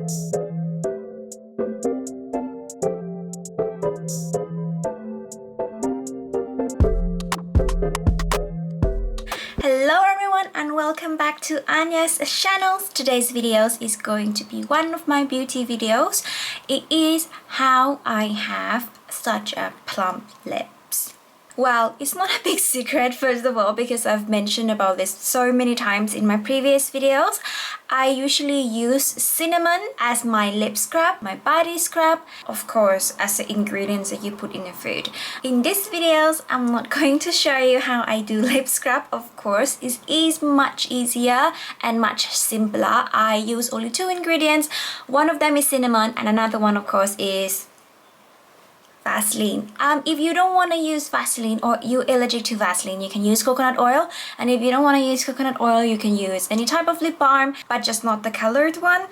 Hello everyone and welcome back to Anya's channel. Today's videos is going to be one of my beauty videos. It is how I have such a plump lips. Well, it's not a big secret first of all because I've mentioned about this so many times in my previous videos. I usually use cinnamon as my lip scrub, my body scrub, of course as the ingredients that you put in your food. In these videos, I'm not going to show you how I do lip scrub, of course. It is much easier and much simpler. I use only two ingredients. One of them is cinnamon and another one of course is Vaseline. If you don't want to use Vaseline or you're allergic to Vaseline, you can use coconut oil. And if you don't want to use coconut oil, you can use any type of lip balm, but just not the colored one.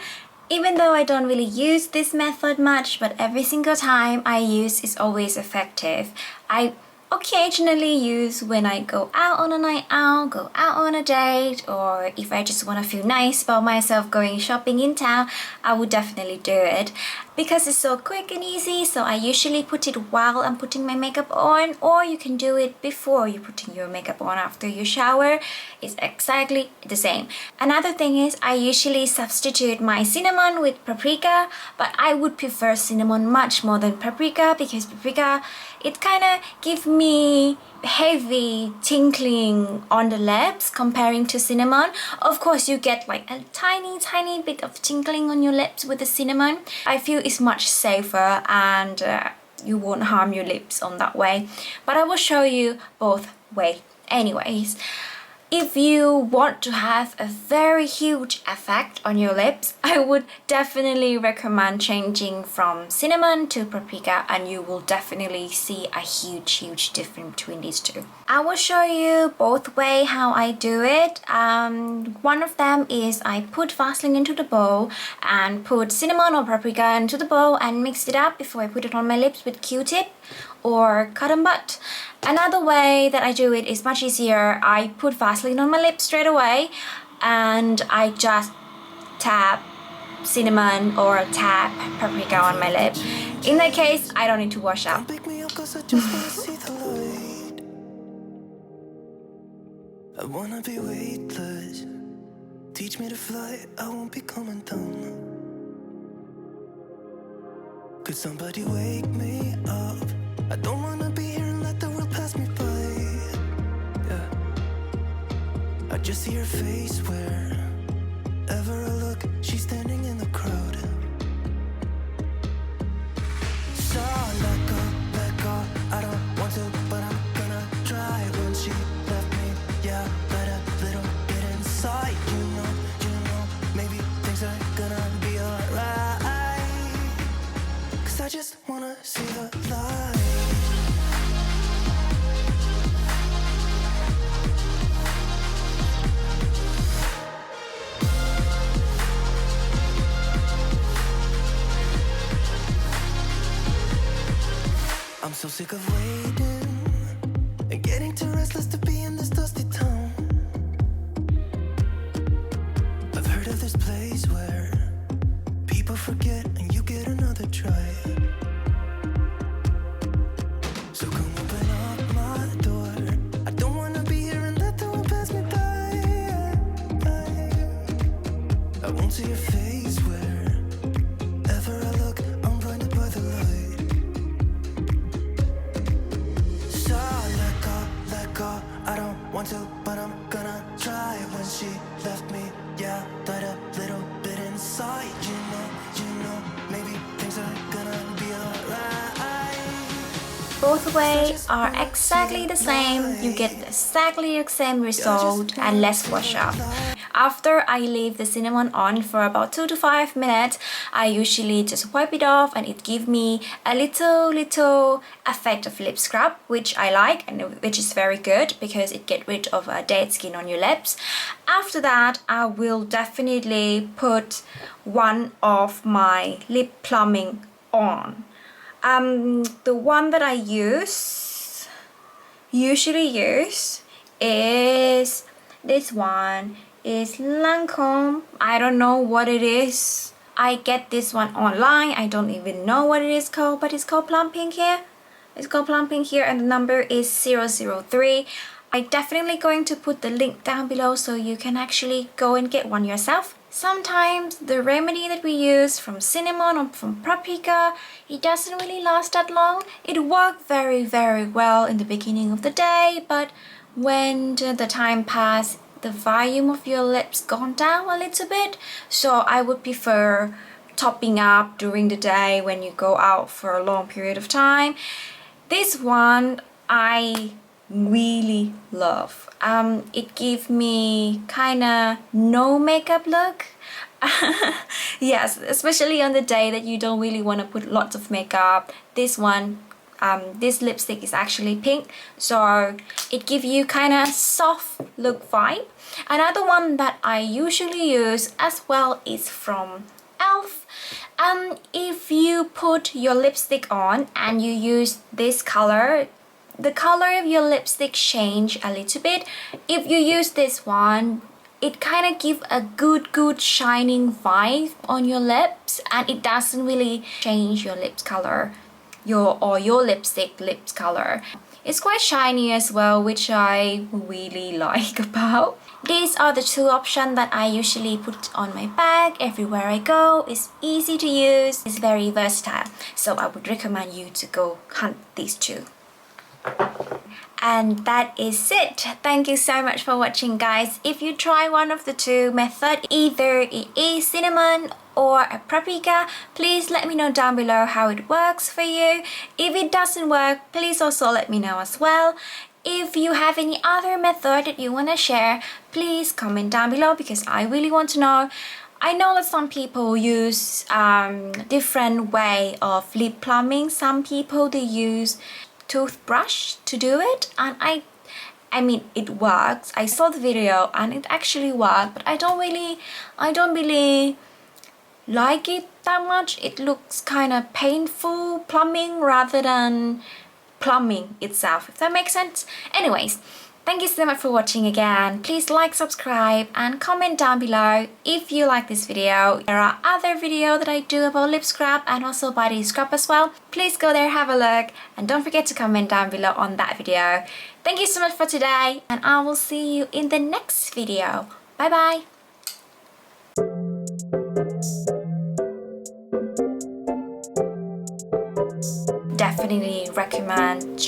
Even though I don't really use this method much, but every single time I use is always effective. I occasionally use when I go out on a night out, go out on a date, or if I just want to feel nice about myself going shopping in town, I would definitely do it. Because it's so quick and easy, so I usually put it while I'm putting my makeup on, or you can do it before you're putting your makeup on after you shower. It's exactly the same. Another thing is I usually substitute my cinnamon with paprika, but I would prefer cinnamon much more than paprika because paprika, it kind of gives me heavy tinkling on the lips comparing to cinnamon. Of course you get like a tiny bit of tinkling on your lips with the cinnamon. I feel it's much safer and you won't harm your lips on that way, but I will show you both ways. Anyways, if you want to have a very huge effect on your lips, I would definitely recommend changing from cinnamon to paprika and you will definitely see a huge difference between these two. I will show you both ways how I do it. One of them is I put Vaseline into the bowl and put cinnamon or paprika into the bowl and mix it up before I put it on my lips with Q-tip or cotton bud. Another way that I do it is much easier. I put Vaseline on my lips straight away and I just tap cinnamon or tap paprika on my lip. In that case, I don't need to wash up. I wanna be weightless. Teach me to fly, I won't be coming down. Could somebody wake me up? I don't wanna be here and let the world pass me by. Yeah. I just see her face wherever I look. She's standing in the crowd. So let go, I don't want to, but I'm gonna try. When she left me, yeah, let a little bit inside. You know, maybe things are gonna be alright. Cause I just wanna see the light. I'm so sick of waiting and getting too restless to be in this dusty town. I've heard of this place where people forget and you get another try. So come open up my door. I don't wanna be here and let the world pass me by. I won't see your face wherever I look. I'm blinded by the light. I don't want to, but I'm gonna try. When she left me, yeah, died a little bit inside. You know, maybe things are gonna be alright. Both ways are exactly the same. You get exactly the same result and less wash up. After I leave the cinnamon on for about 2 to 5 minutes, I usually just wipe it off and it gives me a little effect of lip scrub, which I like and which is very good because it gets rid of dead skin on your lips. After that, I will definitely put one of my lip plumbing on. The one that I usually use is this one. Is Lancôme. I don't know what it is. I get this one online. I don't even know what it is called, but it's called Plumping here. It's called Plumping here, and the number is 003. I'm definitely going to put the link down below so you can actually go and get one yourself. Sometimes the remedy that we use from cinnamon or from paprika, it doesn't really last that long. It worked very well in the beginning of the day, but when the time passed, the volume of your lips gone down a little bit. So I would prefer topping up during the day when you go out for a long period of time. This one I really love. It gives me kind of no makeup look. Yes, especially on the day that you don't really want to put lots of makeup. This one, this lipstick is actually pink, so it gives you kind of soft look vibe. Another one that I usually use as well is from E.L.F. If you put your lipstick on and you use this color, the color of your lipstick change a little bit. If you use this one, it kind of gives a good shining vibe on your lips, and it doesn't really change your lips color, your lipstick lips color. It's quite shiny as well, which I really like about. These are the two options that I usually put on my bag everywhere I go. It's easy to use, it's very versatile, so I would recommend you to go hunt these two. And that is it. Thank you so much for watching, guys. If you try one of the two methods, either it is cinnamon or a paprika, please let me know down below how it works for you. If it doesn't work, please also let me know as well. If you have any other method that you want to share, please comment down below because I really want to know. I know that some people use different way of lip plumbing. Some people, they use toothbrush to do it, and I mean it works. I saw the video and it actually worked, but I don't really like it that much. It looks kind of painful plumbing rather than plumbing itself, if that makes sense. Anyways, thank you so much for watching again. Please like, subscribe and comment down below if you like this video. There are other videos that I do about lip scrub and also body scrub as well. Please go there, have a look, and don't forget to comment down below on that video. Thank you so much for today, and I will see you in the next video. Bye bye. Definitely recommend